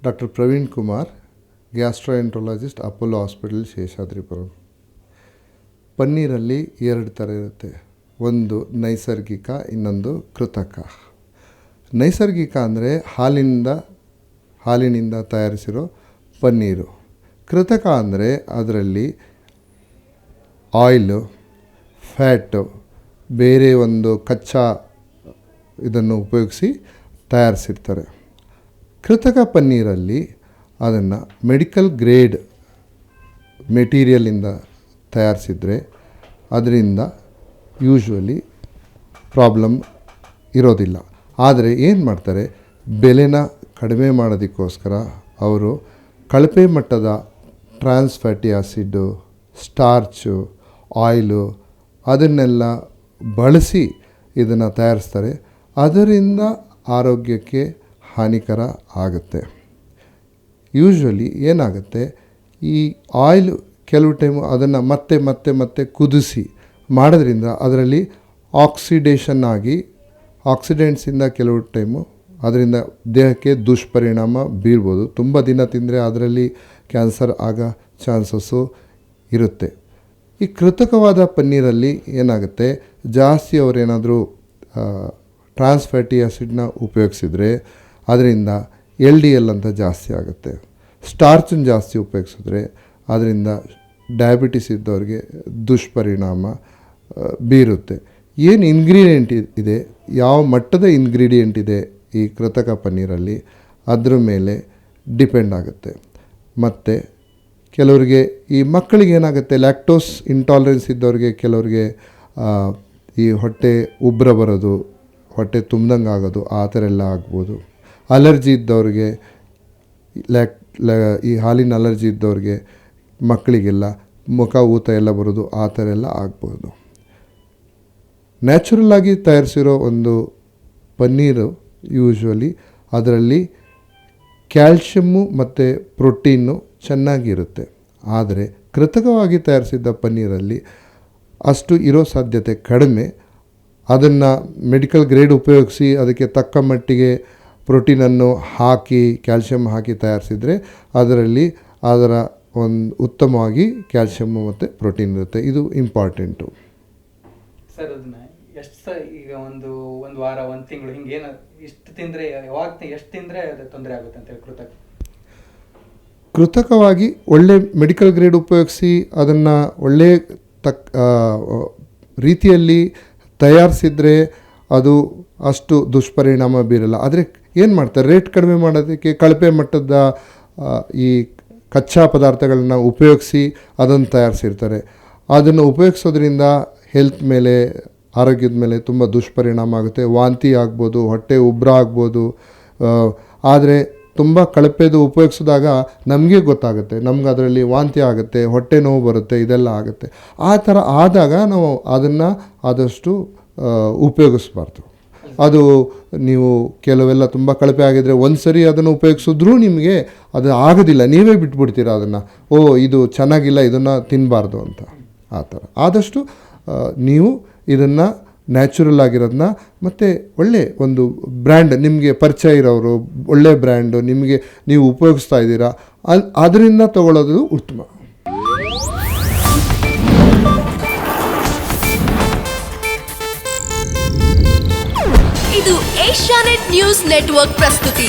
Doctor Praveen Kumar, gastroenterologist, Apollo hospital, Seshadripuram. ಪನ್ನೀರಲ್ಲಿ 2 ಥರ ಇರುತ್ತೆ. ಒಂದು ನೈಸರ್ಗಿಕ, ಇನ್ನೊಂದು ಕೃತಕ. ನೈಸರ್ಗಿಕ ಅಂದರೆ ಹಾಲಿನಿಂದ ತಯಾರಿಸಿರೋ ಪನ್ನೀರು. ಕೃತಕ ಅಂದರೆ ಅದರಲ್ಲಿ ಆಯಿಲು, ಫ್ಯಾಟು, ಬೇರೆ ಒಂದು ಕಚ್ಚಾ ಇದನ್ನು ಉಪಯೋಗಿಸಿ ತಯಾರಿಸಿರ್ತಾರೆ. ಕೃತಕ ಪನ್ನೀರಲ್ಲಿ ಅದನ್ನು ಮೆಡಿಕಲ್ ಗ್ರೇಡ್ ಮೆಟೀರಿಯಲಿಂದ ತಯಾರಿಸಿದರೆ ಅದರಿಂದ ಯೂಶ್ವಲಿ ಪ್ರಾಬ್ಲಮ್ ಇರೋದಿಲ್ಲ. ಆದರೆ ಏನು ಮಾಡ್ತಾರೆ, ಬೆಲೆನ ಕಡಿಮೆ ಮಾಡೋದಕ್ಕೋಸ್ಕರ ಅವರು ಕಳಪೆ ಮಟ್ಟದ ಟ್ರಾನ್ಸ್ ಫ್ಯಾಟಿ ಆ್ಯಸಿಡ್ಡು, ಸ್ಟಾರ್ಚು, ಆಯಿಲು ಅದನ್ನೆಲ್ಲ ಬಳಸಿ ಇದನ್ನು ತಯಾರಿಸ್ತಾರೆ. ಅದರಿಂದ ಆರೋಗ್ಯಕ್ಕೆ ಹಾನಿಕರ ಆಗುತ್ತೆ. ಯೂಶ್ವಲಿ ಏನಾಗುತ್ತೆ, ಈ ಆಯಿಲ್ ಕೆಲವು ಟೈಮು ಅದನ್ನು ಮತ್ತೆ ಕುದಿಸಿ ಮಾಡೋದ್ರಿಂದ ಅದರಲ್ಲಿ ಆಕ್ಸಿಡೇಷನ್ ಆಗಿ ಆಕ್ಸಿಡೆಂಟ್ಸಿಂದ ಕೆಲವು ಟೈಮು ಅದರಿಂದ ದೇಹಕ್ಕೆ ದುಷ್ಪರಿಣಾಮ ಬೀರ್ಬೋದು. ತುಂಬ ದಿನ ತಿಂದರೆ ಅದರಲ್ಲಿ ಕ್ಯಾನ್ಸರ್ ಆಗೋ ಚಾನ್ಸಸ್ಸು ಇರುತ್ತೆ. ಈ ಕೃತಕವಾದ ಪನ್ನೀರಲ್ಲಿ ಏನಾಗುತ್ತೆ, ಜಾಸ್ತಿ ಅವರೇನಾದರೂ ಟ್ರಾನ್ಸ್ ಫ್ಯಾಟಿ ಆ್ಯಸಿಡ್ನ ಉಪಯೋಗಿಸಿದ್ರೆ ಅದರಿಂದ LDL ಅಂತ ಜಾಸ್ತಿ ಆಗುತ್ತೆ. ಸ್ಟಾರ್ಚನ್ನು ಜಾಸ್ತಿ ಉಪಯೋಗಿಸಿದ್ರೆ ಅದರಿಂದ ಡಯಾಬಿಟಿಸ್ ಇದ್ದವ್ರಿಗೆ ದುಷ್ಪರಿಣಾಮ ಬೀರುತ್ತೆ. ಏನು ಇಂಗ್ರೀಡಿಯೆಂಟ್ ಇದೆ, ಯಾವ ಮಟ್ಟದ ಇಂಗ್ರೀಡಿಯೆಂಟ್ ಇದೆ ಈ ಕೃತಕ ಪನ್ನೀರಲ್ಲಿ, ಅದ್ರ ಮೇಲೆ ಡಿಪೆಂಡ್ ಆಗುತ್ತೆ. ಮತ್ತು ಕೆಲವರಿಗೆ ಈ ಮಕ್ಕಳಿಗೆ ಏನಾಗುತ್ತೆ, ಲ್ಯಾಕ್ಟೋಸ್ ಇಂಟಾಲರೆನ್ಸ್ ಇದ್ದವ್ರಿಗೆ ಕೆಲವರಿಗೆ ಈ ಹೊಟ್ಟೆ ಉಬ್ಬರ ಬರೋದು, ಹೊಟ್ಟೆ ತುಂಬ್ದಂಗೆ ಆಗೋದು, ಆ ಥರ ಎಲ್ಲ ಆಗ್ಬೋದು. ಅಲರ್ಜಿ ಇದ್ದವ್ರಿಗೆ ಈ ಹಾಲಿನ ಅಲರ್ಜಿ ಇದ್ದವ್ರಿಗೆ ಮಕ್ಕಳಿಗೆಲ್ಲ ಮುಖ ಊತ ಎಲ್ಲ ಬರೋದು, ಆ ಥರ ಎಲ್ಲ ಆಗ್ಬೋದು. ನ್ಯಾಚುರಲ್ಲಾಗಿ ತಯಾರಿಸಿರೋ ಒಂದು ಪನ್ನೀರು ಯೂಶ್ವಲಿ ಅದರಲ್ಲಿ ಕ್ಯಾಲ್ಶಿಯಮ್ಮು ಮತ್ತು ಪ್ರೋಟೀನು ಚೆನ್ನಾಗಿರುತ್ತೆ. ಆದರೆ ಕೃತಕವಾಗಿ ತಯಾರಿಸಿದ್ದ ಪನ್ನೀರಲ್ಲಿ ಅಷ್ಟು ಇರೋ ಸಾಧ್ಯತೆ ಕಡಿಮೆ. ಅದನ್ನು ಮೆಡಿಕಲ್ ಗ್ರೇಡ್ ಉಪಯೋಗಿಸಿ ಅದಕ್ಕೆ ತಕ್ಕ ಮಟ್ಟಿಗೆ ಪ್ರೋಟೀನನ್ನು ಹಾಕಿ, ಕ್ಯಾಲ್ಶಿಯಮ್ ಹಾಕಿ ತಯಾರಿಸಿದರೆ ಅದರಲ್ಲಿ ಅದರ ಒಂದು ಉತ್ತಮವಾಗಿ ಕ್ಯಾಲ್ಶಿಯಮ್ಮು ಮತ್ತು ಪ್ರೋಟೀನ್ ಇರುತ್ತೆ. ಇದು ಇಂಪಾರ್ಟೆಂಟು. ಸರ್, ಅದನ್ನು ಎಷ್ಟು ಈಗ ಒಂದು ವಾರ, ಒಂದು ತಿಂಗಳು ಹಿಂಗೇನು ಇಷ್ಟು ತಿಂದರೆ ಯಾವಾಗ ಎಷ್ಟು ತಿಂದರೆ ಅದು ತೊಂದರೆ ಆಗುತ್ತೆ ಅಂತೇಳಿ ಕೃತಕವಾಗಿ ಒಳ್ಳೆ ಮೆಡಿಕಲ್ ಗ್ರೇಡ್ ಉಪಯೋಗಿಸಿ ಅದನ್ನು ಒಳ್ಳೆ ರೀತಿಯಲ್ಲಿ ತಯಾರಿಸಿದರೆ ಅದು ಅಷ್ಟು ದುಷ್ಪರಿಣಾಮ ಬೀರಲ್ಲ. ಆದರೆ ಏನು ಮಾಡ್ತಾರೆ, ರೇಟ್ ಕಡಿಮೆ ಮಾಡೋದಕ್ಕೆ ಕಳಪೆ ಮಟ್ಟದ ಈ ಕಚ್ಚಾ ಪದಾರ್ಥಗಳನ್ನ ಉಪಯೋಗಿಸಿ ಅದನ್ನು ತಯಾರಿಸಿರ್ತಾರೆ. ಅದನ್ನು ಉಪಯೋಗಿಸೋದ್ರಿಂದ ಹೆಲ್ತ್ ಮೇಲೆ, ಆರೋಗ್ಯದ ಮೇಲೆ ತುಂಬ ದುಷ್ಪರಿಣಾಮ ಆಗುತ್ತೆ. ವಾಂತಿ ಆಗ್ಬೋದು, ಹೊಟ್ಟೆ ಉಬ್ಬರ ಆಗ್ಬೋದು. ಆದರೆ ತುಂಬ ಕಳಪೆದು ಉಪಯೋಗಿಸಿದಾಗ ನಮಗೆ ಗೊತ್ತಾಗುತ್ತೆ, ನಮ್ಗೆ ಅದರಲ್ಲಿ ವಾಂತಿ ಆಗುತ್ತೆ, ಹೊಟ್ಟೆ ನೋವು ಬರುತ್ತೆ, ಇದೆಲ್ಲ ಆಗುತ್ತೆ. ಆ ಥರ ಆದಾಗ ನಾವು ಅದನ್ನು ಆದಷ್ಟು ಉಪಯೋಗಿಸ್ಬಾರ್ದು. ಅದು ನೀವು ಕೆಲವೆಲ್ಲ ತುಂಬ ಕಳಪೆ ಆಗಿದ್ರೆ ಒಂದು ಸರಿ ಅದನ್ನು ಉಪಯೋಗಿಸಿದ್ರೂ ನಿಮಗೆ ಅದು ಆಗೋದಿಲ್ಲ, ನೀವೇ ಬಿಟ್ಬಿಡ್ತೀರ ಅದನ್ನು. ಇದು ಚೆನ್ನಾಗಿಲ್ಲ, ಇದನ್ನು ತಿನ್ನಬಾರ್ದು ಅಂತ. ಆ ಥರ ಆದಷ್ಟು ನೀವು ಇದನ್ನು ನ್ಯಾಚುರಲ್ ಆಗಿರೋದನ್ನ ಮತ್ತು ಒಳ್ಳೆ ಒಂದು ಬ್ರ್ಯಾಂಡ್, ನಿಮಗೆ ಪರಿಚಯ ಇರೋರು ಒಳ್ಳೆ ಬ್ರ್ಯಾಂಡು ನಿಮಗೆ ನೀವು ಉಪಯೋಗಿಸ್ತಾ ಇದ್ದೀರಾ, ಅದರಿಂದ ತಗೊಳ್ಳೋದು ಉತ್ತಮ. ಇದು ಏಷ್ಯಾನೆಟ್ ನ್ಯೂಸ್ ನೆಟ್ವರ್ಕ್ ಪ್ರಸ್ತುತಿ.